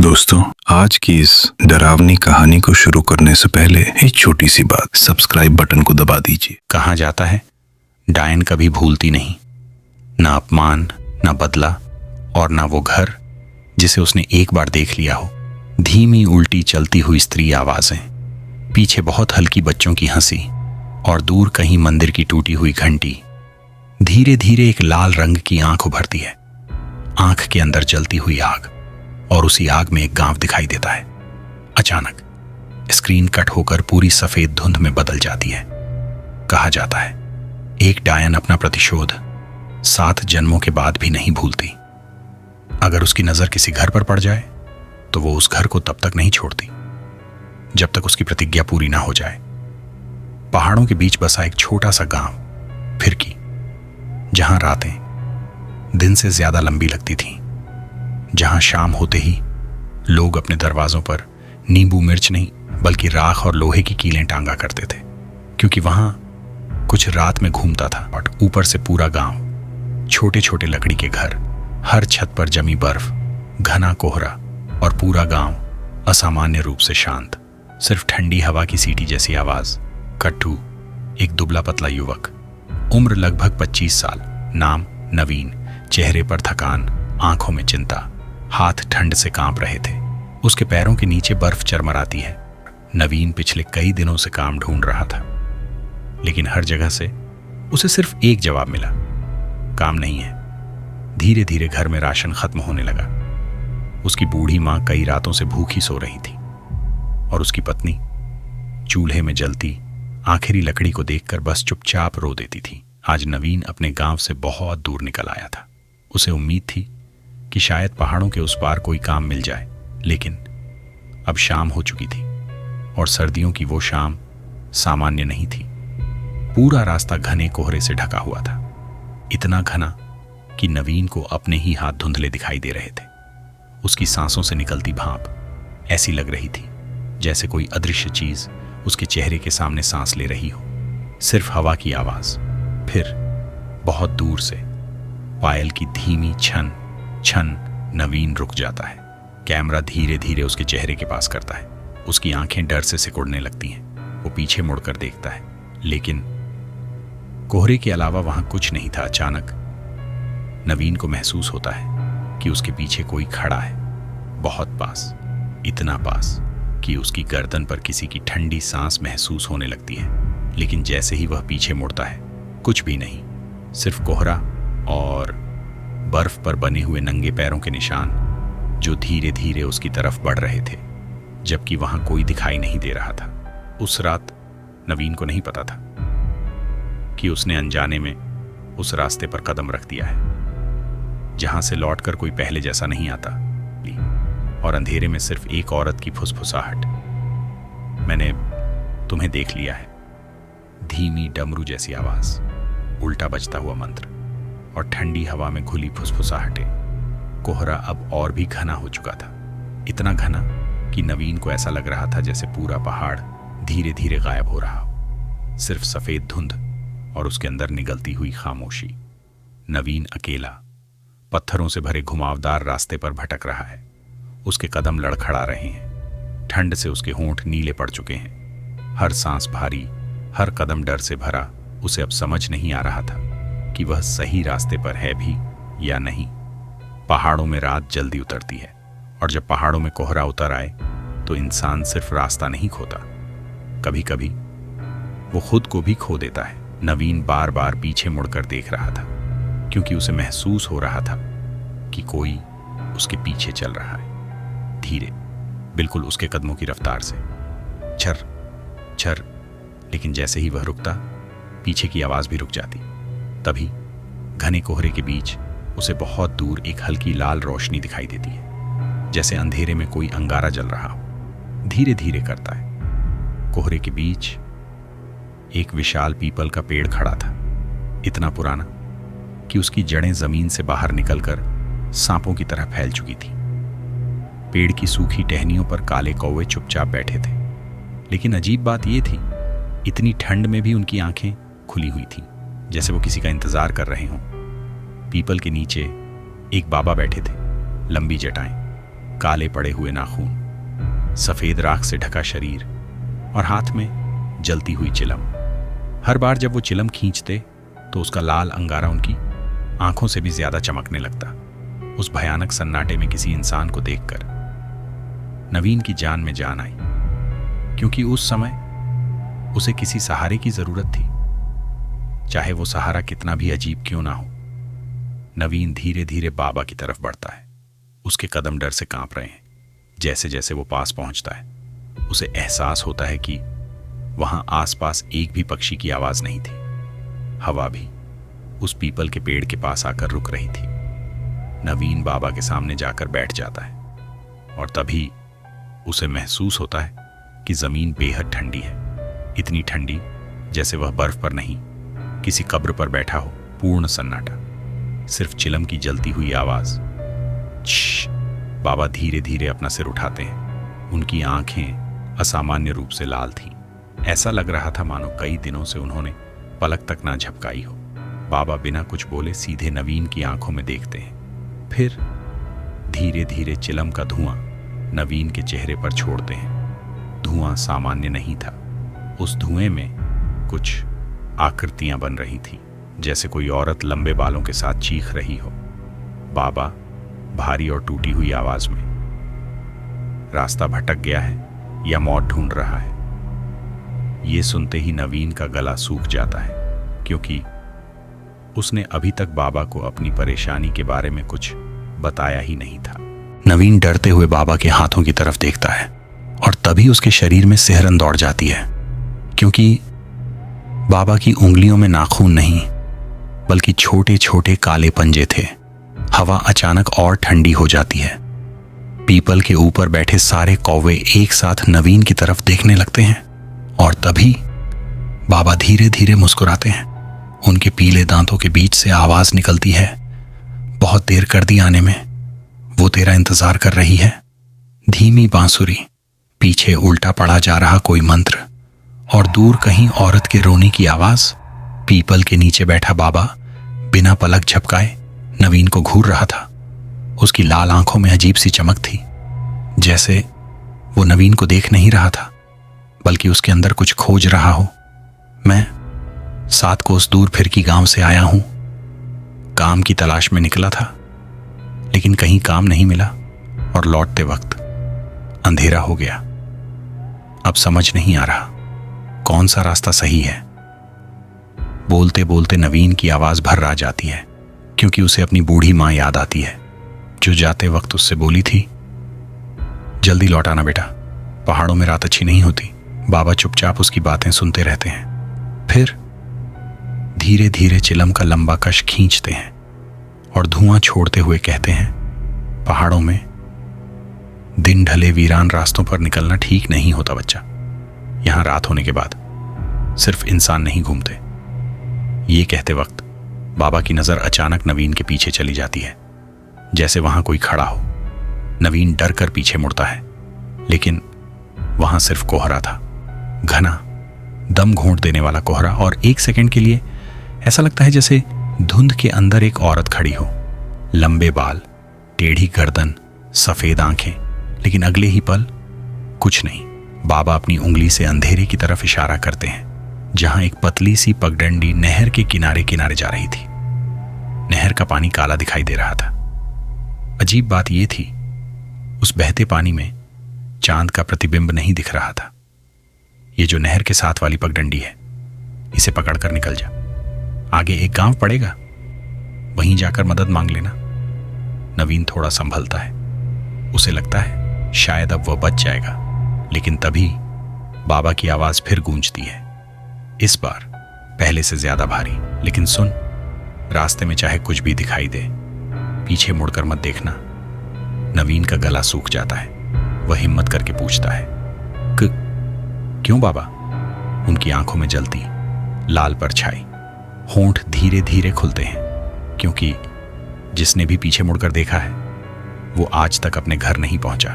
दोस्तों, आज की इस डरावनी कहानी को शुरू करने से पहले एक छोटी सी बात, सब्सक्राइब बटन को दबा दीजिए। कहा जाता है डायन कभी भूलती नहीं, ना अपमान, ना बदला और ना वो घर जिसे उसने एक बार देख लिया हो। धीमी उल्टी चलती हुई स्त्री आवाजें, पीछे बहुत हल्की बच्चों की हंसी और दूर कहीं मंदिर की टूटी हुई घंटी। धीरे धीरे एक लाल रंग की आंख उभरती है, आंख के अंदर जलती हुई आग, और उसी आग में एक गांव दिखाई देता है। अचानक स्क्रीन कट होकर पूरी सफेद धुंध में बदल जाती है। कहा जाता है एक डायन अपना प्रतिशोध 7 जन्मों के बाद भी नहीं भूलती। अगर उसकी नजर किसी घर पर पड़ जाए तो वो उस घर को तब तक नहीं छोड़ती जब तक उसकी प्रतिज्ञा पूरी ना हो जाए। पहाड़ों के बीच बसा एक छोटा सा गांव फिरकी, जहां रातें दिन से ज्यादा लंबी लगती थीं, जहां शाम होते ही लोग अपने दरवाजों पर नींबू मिर्च नहीं बल्कि राख और लोहे की कीलें टांगा करते थे, क्योंकि वहां कुछ रात में घूमता था। और ऊपर से पूरा गांव, छोटे छोटे लकड़ी के घर, हर छत पर जमी बर्फ, घना कोहरा और पूरा गांव असामान्य रूप से शांत। सिर्फ ठंडी हवा की सीटी जैसी आवाज। कट्टू, एक दुबला पतला युवक, उम्र लगभग 25 साल, नाम नवीन, चेहरे पर थकान, आंखों में चिंता, हाथ ठंड से कांप रहे थे। उसके पैरों के नीचे बर्फ चरमराती है। नवीन पिछले कई दिनों से काम ढूंढ रहा था, लेकिन हर जगह से उसे सिर्फ एक जवाब मिला, काम नहीं है। धीरे धीरे घर में राशन खत्म होने लगा। उसकी बूढ़ी मां कई रातों से भूखी सो रही थी और उसकी पत्नी चूल्हे में जलती आखिरी लकड़ी को देखकर बस चुपचाप रो देती थी। आज नवीन अपने गांव से बहुत दूर निकल आया था। उसे उम्मीद थी कि शायद पहाड़ों के उस पार कोई काम मिल जाए, लेकिन अब शाम हो चुकी थी और सर्दियों की वो शाम सामान्य नहीं थी। पूरा रास्ता घने कोहरे से ढका हुआ था, इतना घना कि नवीन को अपने ही हाथ धुंधले दिखाई दे रहे थे। उसकी सांसों से निकलती भाप ऐसी लग रही थी जैसे कोई अदृश्य चीज उसके चेहरे के सामने सांस ले रही हो। सिर्फ हवा की आवाज। फिर बहुत दूर से पायल की धीमी छन छन। नवीन रुक जाता है। कैमरा धीरे धीरे उसके चेहरे के पास करता है। उसकी आंखें डर से सिकुड़ने लगती हैं। वो पीछे मुड़कर देखता है, लेकिन कोहरे के अलावा वहां कुछ नहीं था। अचानक नवीन को महसूस होता है कि उसके पीछे कोई खड़ा है, बहुत पास, इतना पास कि उसकी गर्दन पर किसी की ठंडी सांस महसूस होने लगती है। लेकिन जैसे ही वह पीछे मुड़ता है, कुछ भी नहीं, सिर्फ कोहरा और बर्फ पर बने हुए नंगे पैरों के निशान जो धीरे धीरे उसकी तरफ बढ़ रहे थे, जबकि वहां कोई दिखाई नहीं दे रहा था। उस रात नवीन को नहीं पता था कि उसने अनजाने में उस रास्ते पर कदम रख दिया है जहां से लौटकर कोई पहले जैसा नहीं आता, और अंधेरे में सिर्फ एक औरत की फुसफुसाहट, मैंने तुम्हें देख लिया है। धीमी डमरू जैसी आवाज, उल्टा बजता हुआ मंत्र और ठंडी हवा में घुली फुसफुसाहटें। कोहरा अब और भी घना हो चुका था, इतना घना कि नवीन को ऐसा लग रहा था जैसे पूरा पहाड़ धीरे धीरे गायब हो रहा हो। सिर्फ सफेद धुंध और उसके अंदर निगलती हुई खामोशी। नवीन अकेला पत्थरों से भरे घुमावदार रास्ते पर भटक रहा है। उसके कदम लड़खड़ा रहे हैं। ठंड से उसके होंठ नीले पड़ चुके हैं। हर सांस भारी, हर कदम डर से भरा। उसे अब समझ नहीं आ रहा था कि वह सही रास्ते पर है भी या नहीं। पहाड़ों में रात जल्दी उतरती है, और जब पहाड़ों में कोहरा उतर आए तो इंसान सिर्फ रास्ता नहीं खोता, कभी कभी वो खुद को भी खो देता है। नवीन बार बार पीछे मुड़कर देख रहा था, क्योंकि उसे महसूस हो रहा था कि कोई उसके पीछे चल रहा है, धीरे, बिल्कुल उसके कदमों की रफ्तार से। छर छर। लेकिन जैसे ही वह रुकता, पीछे की आवाज भी रुक जाती। तभी घने कोहरे के बीच उसे बहुत दूर एक हल्की लाल रोशनी दिखाई देती है, जैसे अंधेरे में कोई अंगारा जल रहा हो। धीरे धीरे करता है। कोहरे के बीच एक विशाल पीपल का पेड़ खड़ा था, इतना पुराना कि उसकी जड़ें जमीन से बाहर निकलकर सांपों की तरह फैल चुकी थी। पेड़ की सूखी टहनियों पर काले कौवे चुपचाप बैठे थे, लेकिन अजीब बात यह थी, इतनी ठंड में भी उनकी आंखें खुली हुई थी, जैसे वो किसी का इंतजार कर रहे हों। पीपल के नीचे एक बाबा बैठे थे, लंबी जटाएं, काले पड़े हुए नाखून, सफेद राख से ढका शरीर और हाथ में जलती हुई चिलम। हर बार जब वो चिलम खींचते तो उसका लाल अंगारा उनकी आंखों से भी ज्यादा चमकने लगता। उस भयानक सन्नाटे में किसी इंसान को देखकर नवीन की जान में जान आई, क्योंकि उस समय उसे किसी सहारे की जरूरत थी, चाहे वो सहारा कितना भी अजीब क्यों ना हो। नवीन धीरे धीरे बाबा की तरफ बढ़ता है। उसके कदम डर से कांप रहे हैं। जैसे जैसे वो पास पहुंचता है उसे एहसास होता है कि वहां आसपास एक भी पक्षी की आवाज नहीं थी। हवा भी उस पीपल के पेड़ के पास आकर रुक रही थी। नवीन बाबा के सामने जाकर बैठ जाता है और तभी उसे महसूस होता है कि जमीन बेहद ठंडी है, इतनी ठंडी जैसे वह बर्फ पर नहीं, किसी कब्र पर बैठा हो। पूर्ण सन्नाटा, सिर्फ चिलम की जलती हुई आवाज। श्श। बाबा धीरे धीरे अपना सिर उठाते हैं। उनकी आंखें असामान्य रूप से लाल थीं। ऐसा लग रहा था मानो कई दिनों से उन्होंने पलक तक ना झपकाई हो। बाबा बिना कुछ बोले सीधे नवीन की आंखों में देखते हैं, फिर धीरे धीरे चिलम का धुआं नवीन के चेहरे पर छोड़ते हैं। धुआं सामान्य नहीं था, उस धुएं में कुछ आकृतियां बन रही थी, जैसे कोई औरत लंबे बालों के साथ चीख रही हो। बाबा भारी और टूटी हुई आवाज में, रास्ता भटक गया है या मौत ढूंढ रहा है। ये सुनते ही नवीन का गला सूख जाता है, क्योंकि उसने अभी तक बाबा को अपनी परेशानी के बारे में कुछ बताया ही नहीं था। नवीन डरते हुए बाबा के हाथों की तरफ देखता है और तभी उसके शरीर में सिहरन दौड़ जाती है, क्योंकि बाबा की उंगलियों में नाखून नहीं बल्कि छोटे छोटे काले पंजे थे। हवा अचानक और ठंडी हो जाती है। पीपल के ऊपर बैठे सारे कौवे एक साथ नवीन की तरफ देखने लगते हैं और तभी बाबा धीरे धीरे मुस्कुराते हैं। उनके पीले दांतों के बीच से आवाज निकलती है, बहुत देर कर दी आने में, वो तेरा इंतजार कर रही है। धीमी बांसुरी, पीछे उल्टा पड़ा जा रहा कोई मंत्र और दूर कहीं औरत के रोने की आवाज। पीपल के नीचे बैठा बाबा बिना पलक झपकाए नवीन को घूर रहा था। उसकी लाल आंखों में अजीब सी चमक थी, जैसे वो नवीन को देख नहीं रहा था बल्कि उसके अंदर कुछ खोज रहा हो। मैं 7 कोस दूर फिरकी गांव से आया हूं, काम की तलाश में निकला था, लेकिन कहीं काम नहीं मिला और लौटते वक्त अंधेरा हो गया। अब समझ नहीं आ रहा कौन सा रास्ता सही है। बोलते बोलते नवीन की आवाज भर आ जाती है, क्योंकि उसे अपनी बूढ़ी मां याद आती है, जो जाते वक्त उससे बोली थी, जल्दी लौट आना बेटा, पहाड़ों में रात अच्छी नहीं होती। बाबा चुपचाप उसकी बातें सुनते रहते हैं, फिर धीरे धीरे चिलम का लंबा कश खींचते हैं और धुआं छोड़ते हुए कहते हैं, पहाड़ों में दिन ढले वीरान रास्तों पर निकलना ठीक नहीं होता बच्चा। यहां रात होने के बाद सिर्फ इंसान नहीं घूमते। ये कहते वक्त बाबा की नजर अचानक नवीन के पीछे चली जाती है, जैसे वहां कोई खड़ा हो। नवीन डर कर पीछे मुड़ता है, लेकिन वहां सिर्फ कोहरा था, घना, दम घोंट देने वाला कोहरा। और एक सेकंड के लिए ऐसा लगता है जैसे धुंध के अंदर एक औरत खड़ी हो, लंबे बाल, टेढ़ी गर्दन, सफेद आंखें। लेकिन अगले ही पल कुछ नहीं। बाबा अपनी उंगली से अंधेरे की तरफ इशारा करते हैं, जहां एक पतली सी पगडंडी नहर के किनारे किनारे जा रही थी। नहर का पानी काला दिखाई दे रहा था। अजीब बात यह थी, उस बहते पानी में चांद का प्रतिबिंब नहीं दिख रहा था। ये जो नहर के साथ वाली पगडंडी है, इसे पकड़कर निकल जा, आगे एक गांव पड़ेगा, वहीं जाकर मदद मांग लेना। नवीन थोड़ा संभलता है, उसे लगता है शायद अब वह बच जाएगा, लेकिन तभी बाबा की आवाज फिर गूंजती है, इस बार पहले से ज्यादा भारी। लेकिन सुन, रास्ते में चाहे कुछ भी दिखाई दे, पीछे मुड़कर मत देखना। नवीन का गला सूख जाता है। वह हिम्मत करके पूछता है, क्यों बाबा? उनकी आंखों में जलती लाल परछाई, होंठ धीरे धीरे खुलते हैं, क्योंकि जिसने भी पीछे मुड़कर देखा है वो आज तक अपने घर नहीं पहुंचा।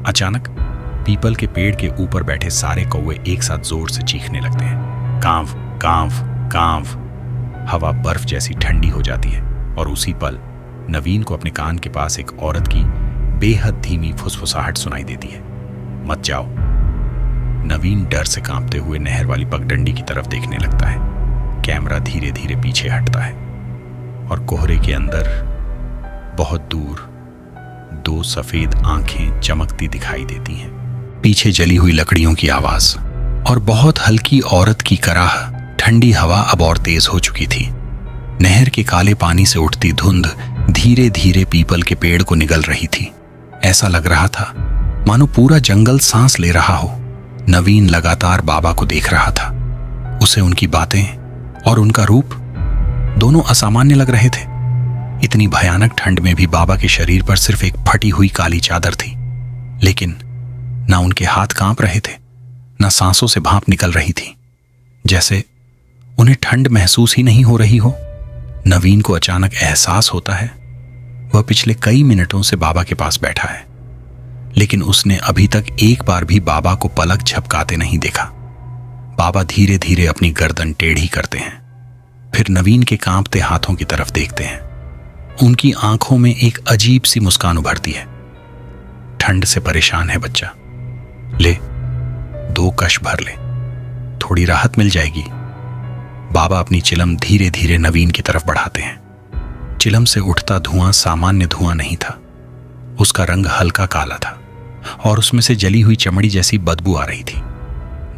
अचानक पीपल के पेड़ के ऊपर बैठे सारे कौवे एक साथ जोर से चीखने लगते हैं, कांव कांव कांव। हवा बर्फ जैसी ठंडी हो जाती है और उसी पल नवीन को अपने कान के पास एक औरत की बेहद धीमी फुसफुसाहट सुनाई देती है। मत जाओ। नवीन डर से कांपते हुए नहर वाली पगडंडी की तरफ देखने लगता है। कैमरा धीरे धीरे पीछे हटता है और कोहरे के अंदर बहुत दूर दो सफेद आंखें चमकती दिखाई देती हैं। पीछे जली हुई लकड़ियों की आवाज और बहुत हल्की औरत की कराह। ठंडी हवा अब और तेज हो चुकी थी। नहर के काले पानी से उठती धुंध धीरे धीरे पीपल के पेड़ को निगल रही थी। ऐसा लग रहा था मानो पूरा जंगल सांस ले रहा हो। नवीन लगातार बाबा को देख रहा था। उसे उनकी बातें और उनका रूप दोनों असामान्य लग रहे थे। इतनी भयानक ठंड में भी बाबा के शरीर पर सिर्फ एक फटी हुई काली चादर थी, लेकिन ना उनके हाथ कांप रहे थे, ना सांसों से भाप निकल रही थी, जैसे उन्हें ठंड महसूस ही नहीं हो रही हो। नवीन को अचानक एहसास होता है वह पिछले कई मिनटों से बाबा के पास बैठा है, लेकिन उसने अभी तक एक बार भी बाबा को पलक झपकाते नहीं देखा। बाबा धीरे धीरे अपनी गर्दन टेढ़ी करते हैं, फिर नवीन के कांपते हाथों की तरफ देखते हैं। उनकी आंखों में एक अजीब सी मुस्कान उभरती है। ठंड से परेशान है बच्चा, ले 2 कश भर ले, थोड़ी राहत मिल जाएगी। बाबा अपनी चिलम धीरे धीरे नवीन की तरफ बढ़ाते हैं। चिलम से उठता धुआं सामान्य धुआं नहीं था, उसका रंग हल्का काला था और उसमें से जली हुई चमड़ी जैसी बदबू आ रही थी।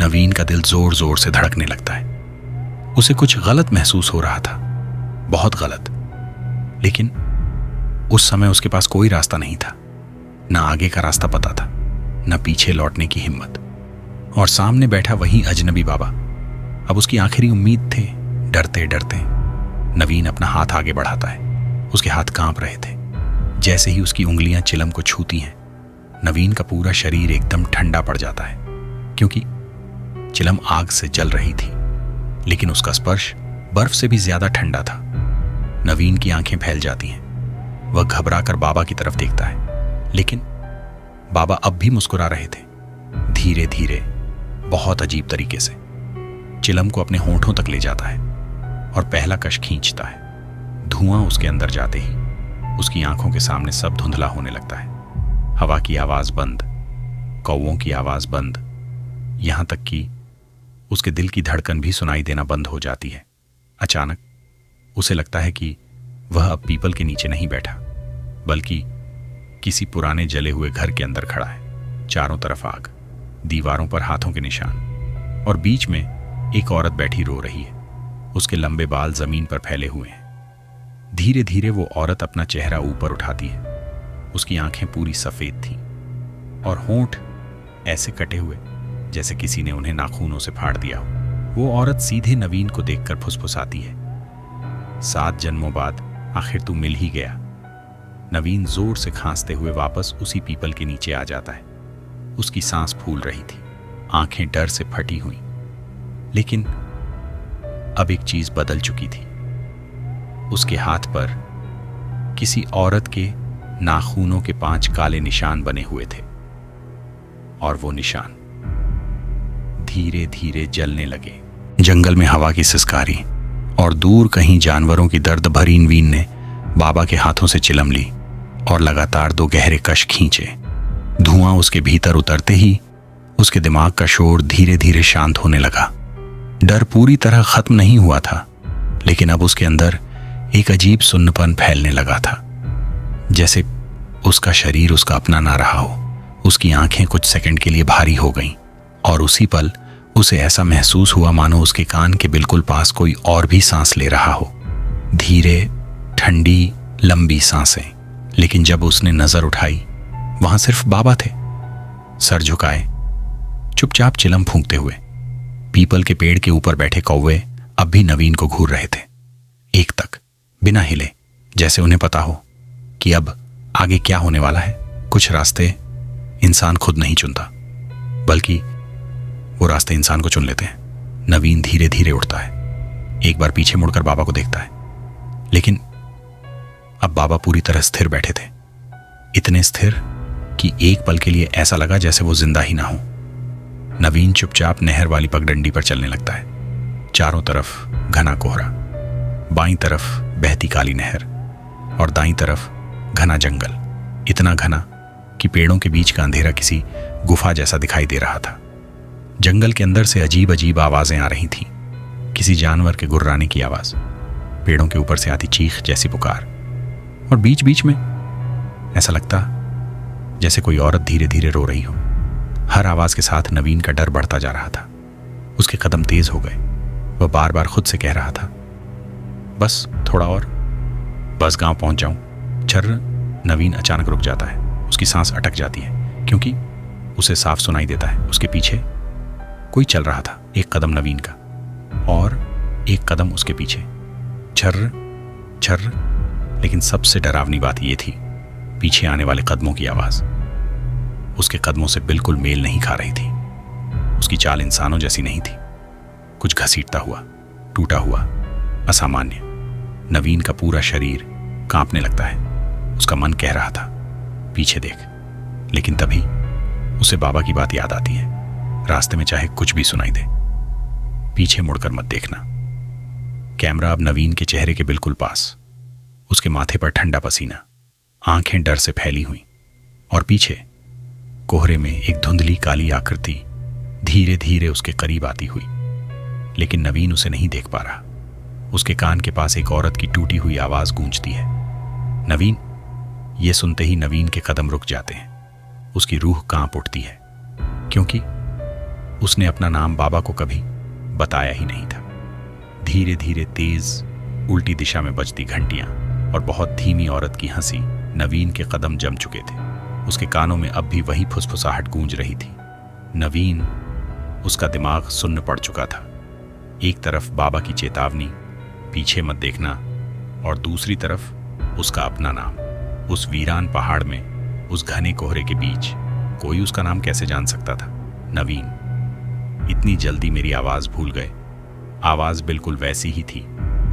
नवीन का दिल जोर जोर से धड़कने लगता है। उसे कुछ गलत महसूस हो रहा था, बहुत गलत। लेकिन उस समय उसके पास कोई रास्ता नहीं था, ना आगे का रास्ता पता था, ना पीछे लौटने की हिम्मत। और सामने बैठा वही अजनबी बाबा अब उसकी आखिरी उम्मीद थे। डरते डरते नवीन अपना हाथ आगे बढ़ाता है। उसके हाथ कांप रहे थे। जैसे ही उसकी उंगलियां चिलम को छूती हैं, नवीन का पूरा शरीर एकदम ठंडा पड़ जाता है, क्योंकि चिलम आग से जल रही थी, लेकिन उसका स्पर्श बर्फ से भी ज्यादा ठंडा था। नवीन की आंखें फैल जाती हैं। वह घबराकर बाबा की तरफ देखता है, लेकिन बाबा अब भी मुस्कुरा रहे थे, धीरे धीरे, बहुत अजीब तरीके से। चिलम को अपने होंठों तक ले जाता है और पहला कश खींचता है। धुआं उसके अंदर जाते ही उसकी आंखों के सामने सब धुंधला होने लगता है। हवा की आवाज बंद, कौवों की आवाज बंद, यहां तक कि उसके दिल की धड़कन भी सुनाई देना बंद हो जाती है। अचानक उसे लगता है कि वह अब पीपल के नीचे नहीं बैठा, बल्कि किसी पुराने जले हुए घर के अंदर खड़ा है। चारों तरफ आग, दीवारों पर हाथों के निशान और बीच में एक औरत बैठी रो रही है। उसके लंबे बाल जमीन पर फैले हुए हैं। धीरे धीरे वो औरत अपना चेहरा ऊपर उठाती है। उसकी आंखें पूरी सफेद थीं और होंठ ऐसे कटे हुए जैसे किसी ने उन्हें नाखूनों से फाड़ दिया हो। वो औरत सीधे नवीन को देखकर फुसफुसाती है, 7 जन्मों बाद आखिर तू मिल ही गया। नवीन जोर से खांसते हुए वापस उसी पीपल के नीचे आ जाता है। उसकी सांस फूल रही थी, आंखें डर से फटी हुई। लेकिन अब एक चीज बदल चुकी थी। उसके हाथ पर किसी औरत के नाखूनों के 5 काले निशान बने हुए थे और वो निशान धीरे धीरे जलने लगे। जंगल में हवा की सिसकारी और दूर कहीं जानवरों की दर्द भरी वीन ने बाबा के हाथों से चिलम ली और लगातार 2 गहरे कश खींचे। धुआं उसके भीतर उतरते ही उसके दिमाग का शोर धीरे धीरे शांत होने लगा। डर पूरी तरह खत्म नहीं हुआ था, लेकिन अब उसके अंदर एक अजीब सुन्नपन फैलने लगा था, जैसे उसका शरीर उसका अपना ना रहा हो। उसकी आंखें कुछ सेकंड के लिए भारी हो गईं और उसी पल उसे ऐसा महसूस हुआ मानो उसके कान के बिल्कुल पास कोई और भी सांस ले रहा हो। धीरे, ठंडी, लंबी सांसें। लेकिन जब उसने नजर उठाई, वहां सिर्फ बाबा थे, सर झुकाए, चुपचाप चिलम फूंकते हुए। पीपल के पेड़ के ऊपर बैठे कौवे अब भी नवीन को घूर रहे थे, एक तक, बिना हिले, जैसे उन्हें पता हो कि अब आगे क्या होने वाला है। कुछ रास्ते इंसान खुद नहीं चुनता, बल्कि वो रास्ते इंसान को चुन लेते हैं। नवीन धीरे धीरे उठता है, एक बार पीछे मुड़कर बाबा को देखता है, लेकिन अब बाबा पूरी तरह स्थिर बैठे थे, इतने स्थिर कि एक पल के लिए ऐसा लगा जैसे वो जिंदा ही ना हो। नवीन चुपचाप नहर वाली पगडंडी पर चलने लगता है। चारों तरफ घना कोहरा, बाईं तरफ बहती काली नहर और दाईं तरफ घना जंगल, इतना घना कि पेड़ों के बीच का अंधेरा किसी गुफा जैसा दिखाई दे रहा था। जंगल के अंदर से अजीब अजीब आवाजें आ रही थीं, किसी जानवर के गुर्राने की आवाज, पेड़ों के ऊपर से आती चीख जैसी पुकार, और बीच बीच में ऐसा लगता जैसे कोई औरत धीरे धीरे रो रही हो। हर आवाज के साथ नवीन का डर बढ़ता जा रहा था। उसके कदम तेज हो गए। वह बार बार खुद से कह रहा था, बस थोड़ा और, बस गांव पहुंच जाऊं। छर्र। नवीन अचानक रुक जाता है। उसकी सांस अटक जाती है क्योंकि उसे साफ सुनाई देता है उसके पीछे कोई चल रहा था। एक कदम नवीन का और एक कदम उसके पीछे। छर्र छर्र। लेकिन सबसे डरावनी बात यह थी, पीछे आने वाले कदमों की आवाज उसके कदमों से बिल्कुल मेल नहीं खा रही थी। उसकी चाल इंसानों जैसी नहीं थी, कुछ घसीटता हुआ, टूटा हुआ, असामान्य। नवीन का पूरा शरीर कांपने लगता है। उसका मन कह रहा था, पीछे देख, लेकिन तभी उसे बाबा की बात याद आती है, रास्ते में चाहे कुछ भी सुनाई दे, पीछे मुड़कर मत देखना। कैमरा अब नवीन के चेहरे के बिल्कुल पास, उसके माथे पर ठंडा पसीना, आंखें डर से फैली हुई, और पीछे कोहरे में एक धुंधली काली आकृति धीरे धीरे उसके करीब आती हुई। लेकिन नवीन उसे नहीं देख पा रहा। उसके कान के पास एक औरत की टूटी हुई आवाज गूंजती है, नवीन। ये सुनते ही नवीन के कदम रुक जाते हैं। उसकी रूह कांप उठती है, क्योंकि उसने अपना नाम बाबा को कभी बताया ही नहीं था। धीरे धीरे तेज उल्टी दिशा में बजती घंटियां और बहुत धीमी औरत की हंसी नवीन के कदम जम चुके थे। उसके कानों में अब भी वही फुसफुसाहट गूंज रही थी। नवीन, उसका दिमाग सुन्न पड़ चुका था। एक तरफ बाबा की चेतावनी, पीछे मत देखना, और दूसरी तरफ उसका अपना नाम। उस वीरान पहाड़ में, उस घने कोहरे के बीच कोई उसका नाम कैसे जान सकता था? नवीन, इतनी जल्दी मेरी आवाज भूल गए। आवाज बिल्कुल वैसी ही थी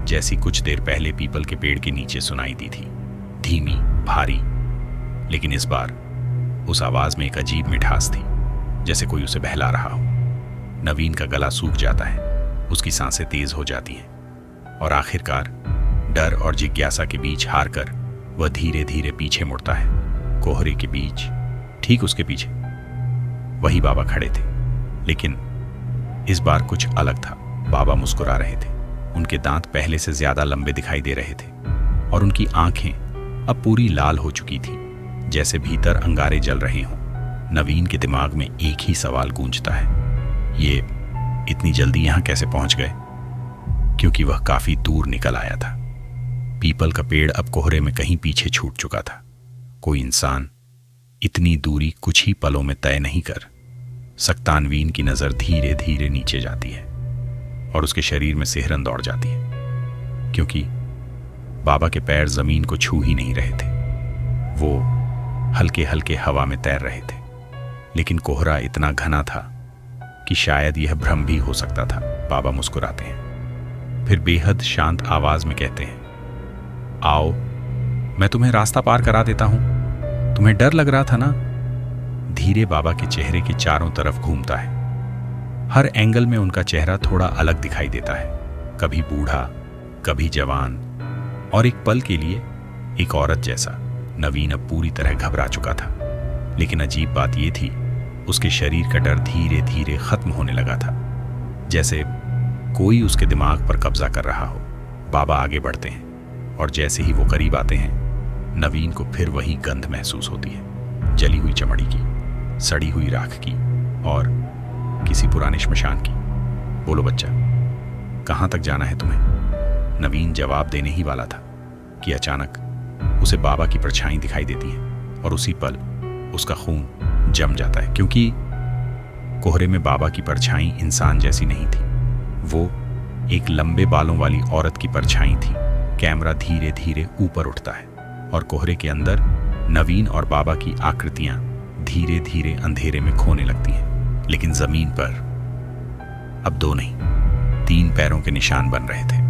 जैसी कुछ देर पहले पीपल के पेड़ के नीचे सुनाई दी थी, धीमी, भारी। लेकिन इस बार उस आवाज में एक अजीब मिठास थी, जैसे कोई उसे बहला रहा हो। नवीन का गला सूख जाता है, उसकी सांसें तेज हो जाती हैं, और आखिरकार डर और जिज्ञासा के बीच हार कर वह धीरे धीरे पीछे मुड़ता है। कोहरे के बीच, ठीक उसके पीछे वही बाबा खड़े थे, लेकिन इस बार कुछ अलग था। बाबा मुस्कुरा रहे थे। उनके दांत पहले से ज्यादा लंबे दिखाई दे रहे थे, और उनकी आंखें अब पूरी लाल हो चुकी थी, जैसे भीतर अंगारे जल रहे हों। नवीन के दिमाग में एक ही सवाल गूंजता है, ये इतनी जल्दी यहां कैसे पहुंच गए? क्योंकि वह काफी दूर निकल आया था। पीपल का पेड़ अब कोहरे में कहीं पीछे छूट चुका था। कोई इंसान इतनी दूरी कुछ ही पलों में तय नहीं कर सकता। अनवीन की नजर धीरे धीरे नीचे जाती है और उसके शरीर में सिहरन दौड़ जाती है, क्योंकि बाबा के पैर जमीन को छू ही नहीं रहे थे। वो हल्के हल्के हवा में तैर रहे थे, लेकिन कोहरा इतना घना था कि शायद यह भ्रम भी हो सकता था। बाबा मुस्कुराते हैं, फिर बेहद शांत आवाज में कहते हैं, आओ, मैं तुम्हें रास्ता पार करा देता हूं। तुम्हें डर लग रहा था ना? धीरे बाबा के चेहरे के चारों तरफ घूमता है। हर एंगल में उनका चेहरा थोड़ा अलग दिखाई देता है, कभी बूढ़ा, कभी जवान, और एक पल के लिए एक औरत जैसा। नवीन अब पूरी तरह घबरा चुका था, लेकिन अजीब बात यह थी, उसके शरीर का डर धीरे धीरे खत्म होने लगा था, जैसे कोई उसके दिमाग पर कब्जा कर रहा हो। बाबा आगे बढ़ते हैं, और जैसे ही वो करीब आते हैं, नवीन को फिर वही गंध महसूस होती है, जली हुई चमड़ी की, सड़ी हुई राख की, और किसी पुराने श्मशान की। बोलो बच्चा, कहाँ तक जाना है तुम्हें? नवीन जवाब देने ही वाला था कि अचानक उसे बाबा की परछाई दिखाई देती है, और उसी पल उसका खून जम जाता है, क्योंकि कोहरे में बाबा की परछाई इंसान जैसी नहीं थी। वो एक लंबे बालों वाली औरत की परछाई थी। कैमरा धीरे धीरे ऊपर उठता है, और कोहरे के अंदर नवीन और बाबा की आकृतियां धीरे धीरे अंधेरे में खोने लगती हैं। लेकिन जमीन पर अब 2 नहीं, 3 पैरों के निशान बन रहे थे।